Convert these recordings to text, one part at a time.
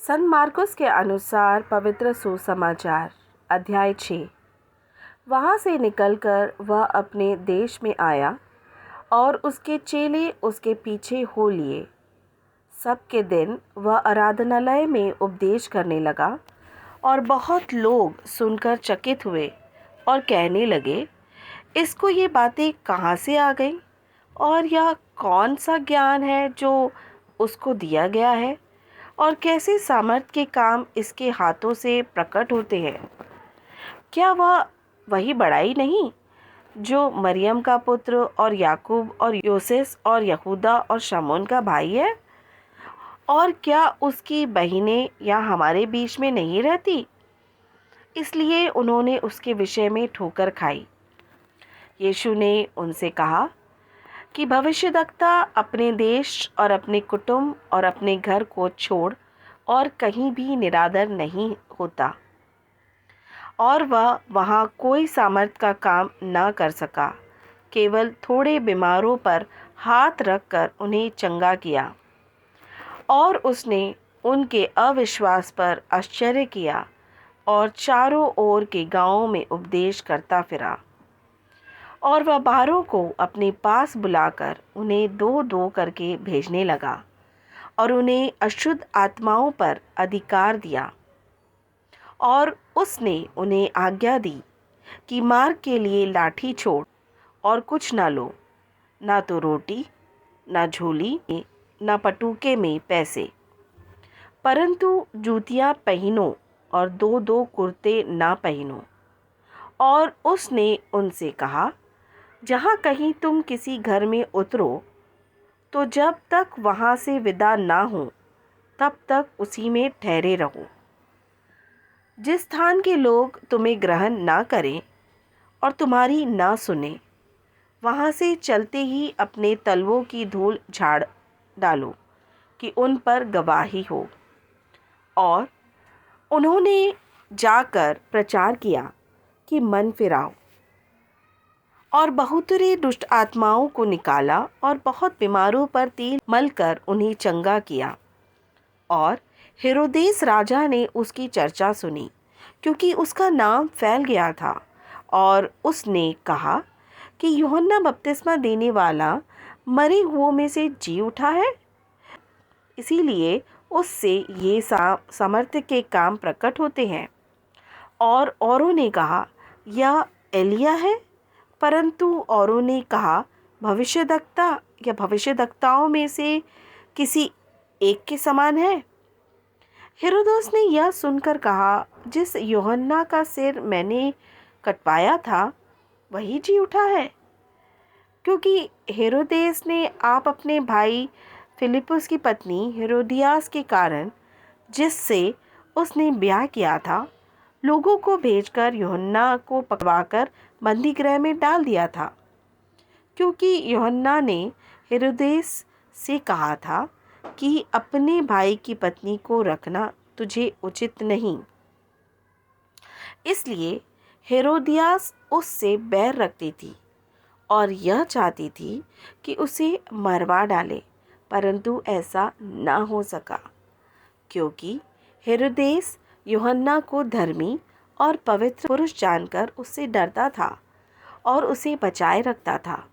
संत मार्कुस के अनुसार पवित्र सुसमाचार अध्याय 6। वहाँ से निकलकर वह अपने देश में आया और उसके चेले उसके पीछे हो लिए। सबके दिन वह आराधनालय में उपदेश करने लगा और बहुत लोग सुनकर चकित हुए और कहने लगे, इसको ये बातें कहाँ से आ गई और यह कौन सा ज्ञान है जो उसको दिया गया है और कैसे सामर्थ्य के काम इसके हाथों से प्रकट होते हैं। क्या वह वही बड़ाई नहीं जो मरियम का पुत्र और याकूब और योसेस और यहूदा और शमौन का भाई है? और क्या उसकी बहनें या हमारे बीच में नहीं रहती? इसलिए उन्होंने उसके विषय में ठोकर खाई। यीशु ने उनसे कहा कि भविष्यद्वक्ता अपने देश और अपने कुटुंब और अपने घर को छोड़ और कहीं भी निरादर नहीं होता। और वह वहाँ कोई सामर्थ का काम न कर सका, केवल थोड़े बीमारों पर हाथ रखकर उन्हें चंगा किया। और उसने उनके अविश्वास पर आश्चर्य किया और चारों ओर के गांवों में उपदेश करता फिरा। और वह बारहों को अपने पास बुलाकर उन्हें दो दो करके भेजने लगा और उन्हें अशुद्ध आत्माओं पर अधिकार दिया। और उसने उन्हें आज्ञा दी कि मार्ग के लिए लाठी छोड़ और कुछ ना लो, ना तो रोटी, ना झोली, ना पटुके में पैसे, परंतु जूतियाँ पहनो और दो दो कुर्ते ना पहनो। और उसने उनसे कहा, जहाँ कहीं तुम किसी घर में उतरो तो जब तक वहाँ से विदा ना हो तब तक उसी में ठहरे रहो। जिस स्थान के लोग तुम्हें ग्रहण ना करें और तुम्हारी ना सुने, वहाँ से चलते ही अपने तलवों की धूल झाड़ डालो कि उन पर गवाही हो। और उन्होंने जाकर प्रचार किया कि मन फिराओ। और बहुतरे दुष्ट आत्माओं को निकाला और बहुत बीमारों पर तेल मलकर उन्हें चंगा किया। और हेरोदेस राजा ने उसकी चर्चा सुनी, क्योंकि उसका नाम फैल गया था। और उसने कहा कि यूहन्ना बपतिस्मा देने वाला मरे हुओं में से जी उठा है, इसीलिए उससे ये सामर्थ्य के काम प्रकट होते हैं। और औरों ने कहा, यह एलिया है, परंतु औरों ने कहा, भविष्यद्वक्ता या भविष्यद्वक्ताओं में से किसी एक के समान है। हेरोदेस ने यह सुनकर कहा, जिस यूहन्ना का सिर मैंने कटवाया था वही जी उठा है। क्योंकि हेरोदेस ने आप अपने भाई फिलिपुस की पत्नी हेरोदियास के कारण, जिससे उसने ब्याह किया था, लोगों को भेजकर यूहन्ना को पकड़वाकर बंदी गृह में डाल दिया था। क्योंकि यूहन्ना ने हेरोदेस से कहा था कि अपने भाई की पत्नी को रखना तुझे उचित नहीं। इसलिए हेरोदियास उससे बैर रखती थी और यह चाहती थी कि उसे मरवा डाले, परंतु ऐसा ना हो सका, क्योंकि हेरोदेस यूहन्ना को धर्मी और पवित्र पुरुष जानकर उससे डरता था और उसे बचाए रखता था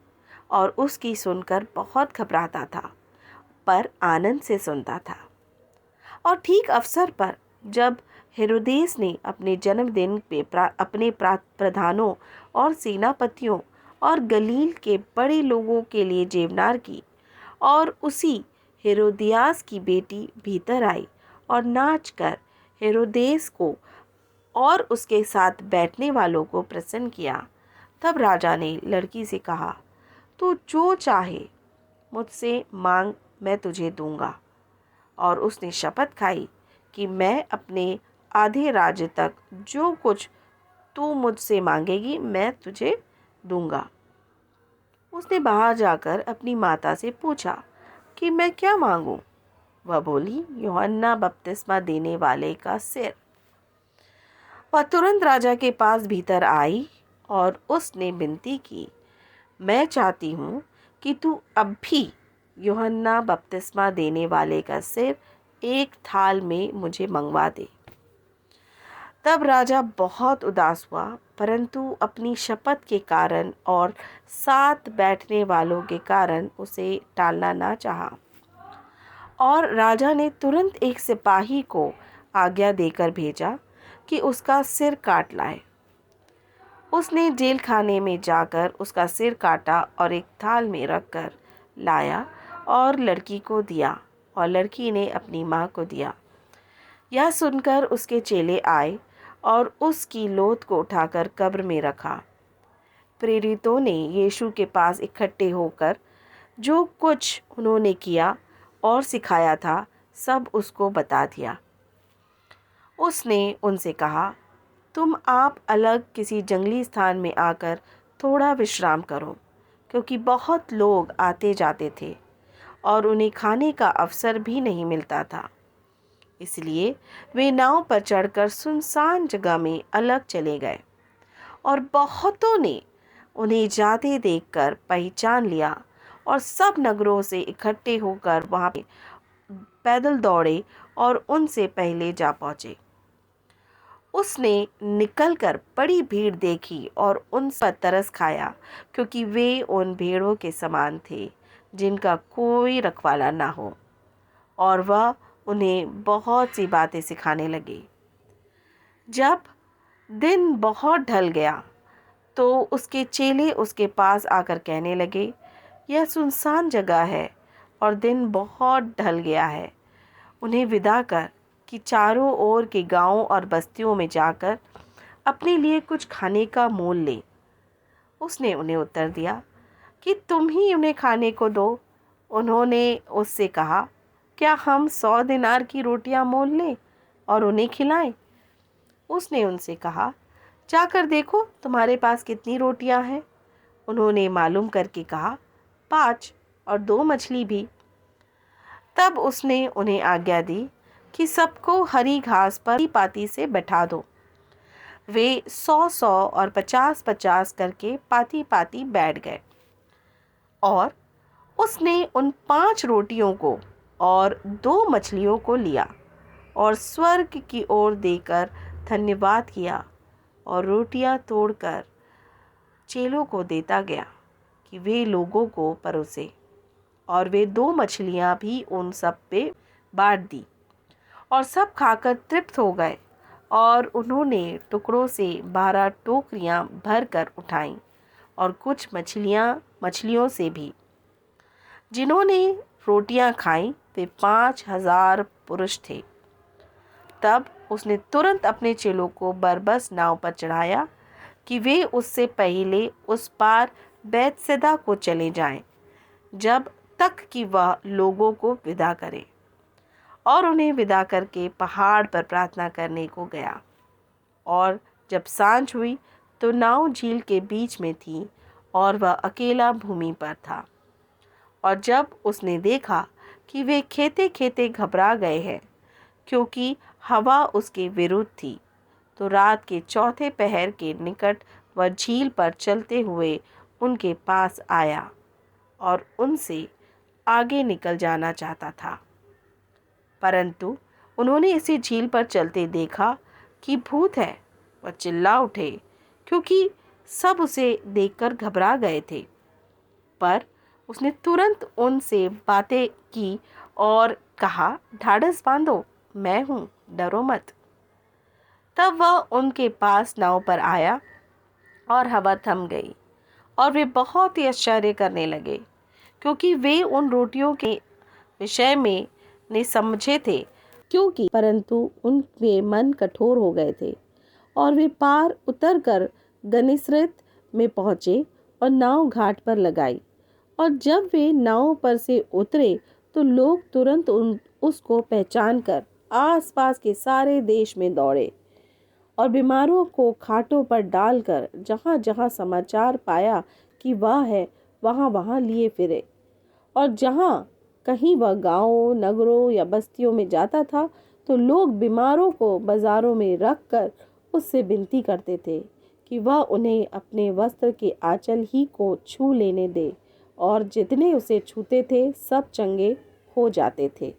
और उसकी सुनकर बहुत घबराता था, पर आनंद से सुनता था। और ठीक अवसर पर जब हेरोदेस ने अपने जन्मदिन पे अपने प्रधानों और सेनापतियों और गलील के बड़े लोगों के लिए जेवनार की, और उसी हेरोदियास की बेटी भीतर आई और नाचकर हेरोदेस को और उसके साथ बैठने वालों को प्रसन्न किया, तब राजा ने लड़की से कहा, तू जो चाहे मुझसे मांग, मैं तुझे दूंगा। और उसने शपथ खाई कि मैं अपने आधे राज्य तक जो कुछ तू मुझसे मांगेगी मैं तुझे दूंगा। उसने बाहर जाकर अपनी माता से पूछा कि मैं क्या मांगूं? वह बोली, यूहन्ना बपतिस्मा देने वाले का सिर। वह तुरंत राजा के पास भीतर आई और उसने विनती की, मैं चाहती हूँ कि तू अब भी यूहन्ना बपतिस्मा देने वाले का सिर एक थाल में मुझे मंगवा दे। तब राजा बहुत उदास हुआ, परंतु अपनी शपथ के कारण और साथ बैठने वालों के कारण उसे टालना ना चाहा। और राजा ने तुरंत एक सिपाही को आज्ञा देकर भेजा कि उसका सिर काट लाए। उसने जेल खाने में जाकर उसका सिर काटा और एक थाल में रखकर लाया और लड़की को दिया, और लड़की ने अपनी माँ को दिया। यह सुनकर उसके चेले आए और उसकी लोथ को उठाकर कब्र में रखा। प्रेरितों ने यीशु के पास इकट्ठे होकर जो कुछ उन्होंने किया और सिखाया था सब उसको बता दिया। उसने उनसे कहा, तुम आप अलग किसी जंगली स्थान में आकर थोड़ा विश्राम करो, क्योंकि बहुत लोग आते जाते थे और उन्हें खाने का अवसर भी नहीं मिलता था। इसलिए वे नाव पर चढ़कर सुनसान जगह में अलग चले गए, और बहुतों ने उन्हें जाते देखकर पहचान लिया और सब नगरों से इकट्ठे होकर वहां पैदल दौड़े और उनसे पहले जा पहुंचे। उसने निकलकर बड़ी भीड़ देखी और उन पर तरस खाया, क्योंकि वे उन भेड़ों के समान थे जिनका कोई रखवाला ना हो, और वह उन्हें बहुत सी बातें सिखाने लगे। जब दिन बहुत ढल गया तो उसके चेले उसके पास आकर कहने लगे, यह सुनसान जगह है और दिन बहुत ढल गया है, उन्हें विदा कर कि चारों ओर के गांवों और बस्तियों में जाकर अपने लिए कुछ खाने का मोल ले। उसने उन्हें उत्तर दिया कि तुम ही उन्हें खाने को दो। उन्होंने उससे कहा, क्या हम 100 दिनार की रोटियां मोल लें और उन्हें खिलाएं? उसने उनसे कहा, जाकर देखो तुम्हारे पास कितनी रोटियां हैं। उन्होंने मालूम करके कहा, 5 और 2 मछली भी। तब उसने उन्हें आज्ञा दी कि सबको हरी घास पर पाती से बैठा दो। वे 100-100 और 50-50 करके पाती पाती बैठ गए, और उसने उन 5 रोटियों को और 2 मछलियों को लिया और स्वर्ग की ओर देकर धन्यवाद किया और रोटियां तोड़कर चेलों को देता गया कि वे लोगों को परोसे, और वे 2 मछलियां भी उन सब पे बांट दी, और सब खाकर तृप्त हो गए। और उन्होंने टुकड़ों से 12 टोकरियां भरकर उठाईं, और कुछ मछलियों से भी। जिन्होंने रोटियां खाईं वे 5,000 पुरुष थे। तब उसने तुरंत अपने चेलों को बरबस नाव पर चढ़ाया कि वे उससे पहले उस पार बैतसैदा को चले जाएं, जब तक कि वह लोगों को विदा करे। और उन्हें विदा करके पहाड़ पर प्रार्थना करने को गया। और जब सांझ हुई तो नाव झील के बीच में थी और वह अकेला भूमि पर था। और जब उसने देखा कि वे खेते खेते घबरा गए हैं, क्योंकि हवा उसके विरुद्ध थी, तो रात के 4थे पहर के निकट वह झील पर चलते हुए उनके पास आया और उनसे आगे निकल जाना चाहता था। परंतु उन्होंने इसे झील पर चलते देखा कि भूत है। वह चिल्ला उठे, क्योंकि सब उसे देखकर घबरा गए थे। पर उसने तुरंत उनसे बातें की और कहा, ढाढ़स बांधो, मैं हूँ, डरो मत। तब वह उनके पास नाव पर आया और हवा थम गई, और वे बहुत ही आश्चर्य करने लगे, क्योंकि वे उन रोटियों के विषय में ने समझे थे, क्योंकि परंतु उनके मन कठोर हो गए थे। और वे पार उतरकर गन्नेसरेत में पहुँचे और नाव घाट पर लगाई। और जब वे नाव पर से उतरे तो लोग तुरंत उसको पहचान कर आसपास के सारे देश में दौड़े, और बीमारों को खाटों पर डालकर जहाँ जहाँ समाचार पाया कि वह है, वहाँ वहाँ लिए फिरे। और जहाँ कहीं वह गांवों, नगरों या बस्तियों में जाता था तो लोग बीमारों को बाजारों में रख कर उससे विनती करते थे कि वह उन्हें अपने वस्त्र के आंचल ही को छू लेने दे, और जितने उसे छूते थे सब चंगे हो जाते थे।